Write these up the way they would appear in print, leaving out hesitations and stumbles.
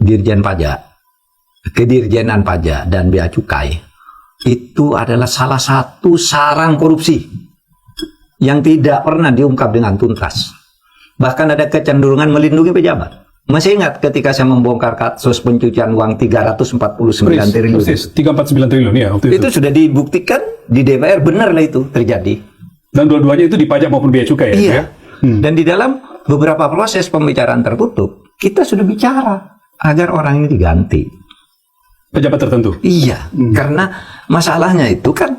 Dirjen Pajak, Kedirjenan Pajak dan Bea Cukai itu adalah salah satu sarang korupsi yang tidak pernah diungkap dengan tuntas. Bahkan ada kecenderungan melindungi pejabat. Masih ingat ketika saya membongkar kasus pencucian uang 349 triliun. Persis, 349 triliun ya waktu Itu sudah dibuktikan di DPR, benarlah itu terjadi. Dan dua-duanya itu di pajak maupun bea cukai ya? Iya. Ya? Dan di dalam beberapa proses pembicaraan tertutup, kita sudah bicara agar orang ini diganti. Pejabat tertentu? Iya, karena masalahnya itu kan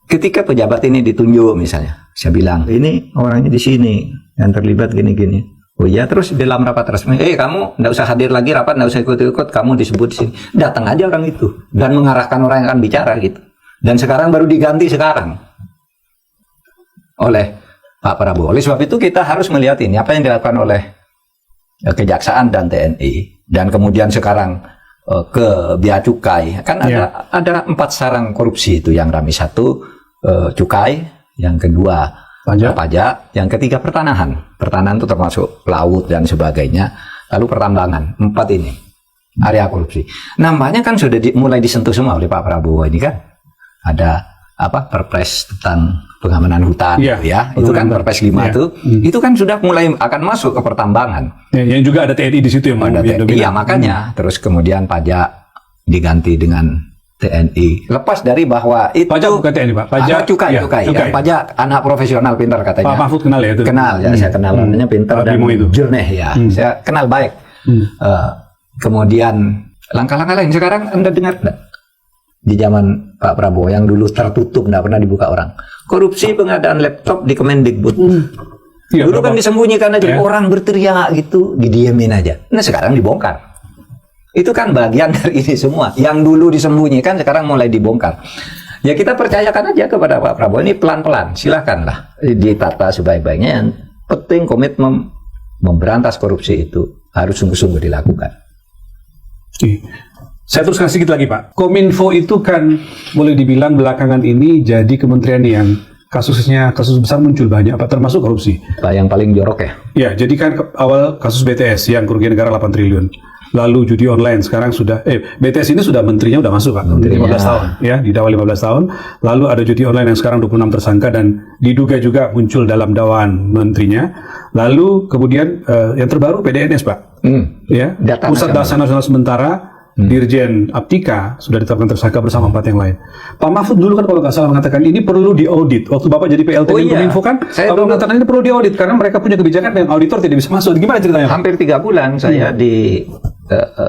ketika pejabat ini ditunjuk misalnya, saya bilang, ini orangnya di sini, yang terlibat gini-gini. Oh iya, terus dalam rapat resmi, kamu nggak usah hadir lagi rapat, nggak usah ikut-ikut, kamu disebut di sini. Datang aja orang itu, dan mengarahkan orang yang akan bicara gitu. Dan sekarang baru diganti sekarang oleh Pak Prabowo. Oleh sebab itu kita harus melihat ini, apa yang dilakukan oleh Kejaksaan dan TNI, dan kemudian sekarang ke Bea Cukai. Kan ada 4 sarang korupsi itu, yang ramai. 1 cukai, yang kedua pajak, yang ketiga pertanahan. Pertanahan itu termasuk laut dan sebagainya. Lalu pertambangan. 4 ini area korupsi. Nampaknya kan sudah mulai disentuh semua oleh Pak Prabowo ini kan. Ada Perpres tentang pengamanan hutan, itu kan Perpres 5 itu kan sudah mulai akan masuk ke pertambangan. Yang juga ada TNI di situ yang ada TNI. Iya, makanya terus kemudian pajak diganti dengan TNI. Lepas dari bahwa itu pajak bukan TNI, Pak. Pajak cukai. Pajak anak profesional pintar katanya. Pak Mahfud kenal ya itu? Kenal ya, saya kenal orangnya pintar dan jernih ya. Saya kenal baik. Kemudian langkah-langkah lain sekarang Anda dengar enggak? Di zaman Pak Prabowo yang dulu tertutup, tidak pernah dibuka orang. Korupsi pengadaan laptop di Kemendikbud. Dulu kan disembunyikan aja, orang berteriak gitu, didiemin aja. Nah sekarang dibongkar. Itu kan bagian dari ini semua. Yang dulu disembunyikan sekarang mulai dibongkar. Ya kita percayakan aja kepada Pak Prabowo, ini pelan-pelan, silahkanlah ditata sebaik-baiknya. Yang penting komitmen memberantas korupsi itu harus sungguh-sungguh dilakukan. Saya teruskan sedikit lagi Pak. Kominfo itu kan boleh dibilang belakangan ini jadi kementerian yang kasus besar muncul banyak, Pak, termasuk korupsi. Pak, yang paling jorok ya? Ya, jadi kan awal kasus BTS yang kerugian negara 8 triliun. Lalu judi online sekarang sudah, BTS ini sudah menterinya sudah masuk Pak, 15 tahun. Ya, di awal 15 tahun. Lalu ada judi online yang sekarang 26 tersangka dan diduga juga muncul dalam dakwaan menterinya. Lalu kemudian yang terbaru PDNS Pak. Ya, Pusat Data Nasional Sementara, Dirjen Aptika sudah ditetapkan tersangka bersama 4 yang lain. Pak Mahfud dulu kan kalau nggak salah mengatakan ini perlu diaudit. Waktu Bapak jadi PLT Kominfo kan, Bapak mengatakan ini perlu diaudit karena mereka punya kebijakan yang auditor tidak bisa masuk. Gimana ceritanya? Hampir 3 bulan saya di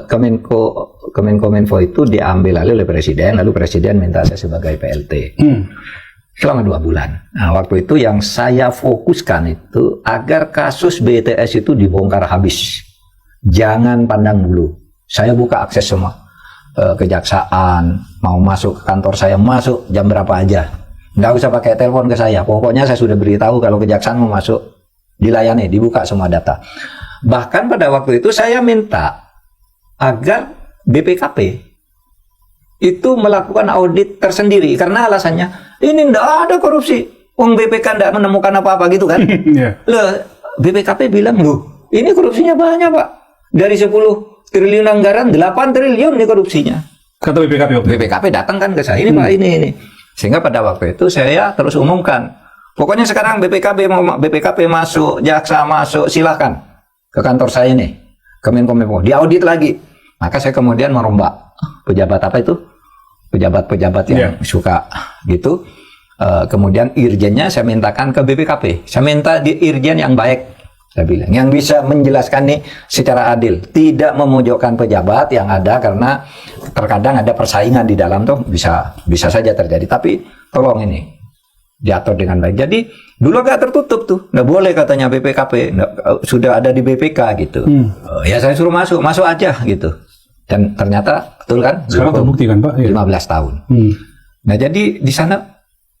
Kominfo itu diambil alih oleh Presiden, lalu Presiden minta saya sebagai PLT. Selama 2 bulan. Nah, waktu itu yang saya fokuskan itu agar kasus BTS itu dibongkar habis. Jangan pandang bulu. Saya buka akses semua. Kejaksaan mau masuk ke kantor saya, masuk jam berapa aja. Nggak usah pakai telepon ke saya. Pokoknya saya sudah beritahu kalau kejaksaan mau masuk, dilayani, dibuka semua data. Bahkan pada waktu itu saya minta agar BPKP itu melakukan audit tersendiri. Karena alasannya, ini nggak ada korupsi. BPK nggak menemukan apa-apa gitu kan. BPKP bilang, loh ini korupsinya banyak Pak. Dari 10 triliun anggaran, 8 triliun nih korupsinya. Kata BPKP waktu BPKP datang kan ke saya, ini Pak, ini. Sehingga pada waktu itu saya terus umumkan. Pokoknya sekarang BPKP masuk, jaksa masuk, silahkan ke kantor saya nih, Kemenkominfo, diaudit lagi. Maka saya kemudian merombak pejabat pejabat yang suka gitu. Kemudian irjennya saya mintakan ke BPKP. Saya minta di irjen yang baik. Saya bilang, yang bisa menjelaskan nih secara adil, tidak memojokkan pejabat yang ada karena terkadang ada persaingan di dalam tuh bisa saja terjadi. Tapi tolong ini diatur dengan baik. Jadi dulu agak tertutup tuh, nggak boleh katanya BPKP, sudah ada di BPK gitu. Ya saya suruh masuk aja gitu. Dan ternyata betul kan? Sekarang terbukti kan Pak? 15 tahun. Nah jadi di sana,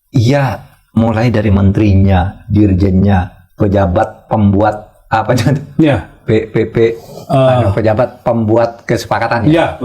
ya mulai dari menterinya, dirjennya, pejabat pembuat pejabat pembuat kesepakatan ya.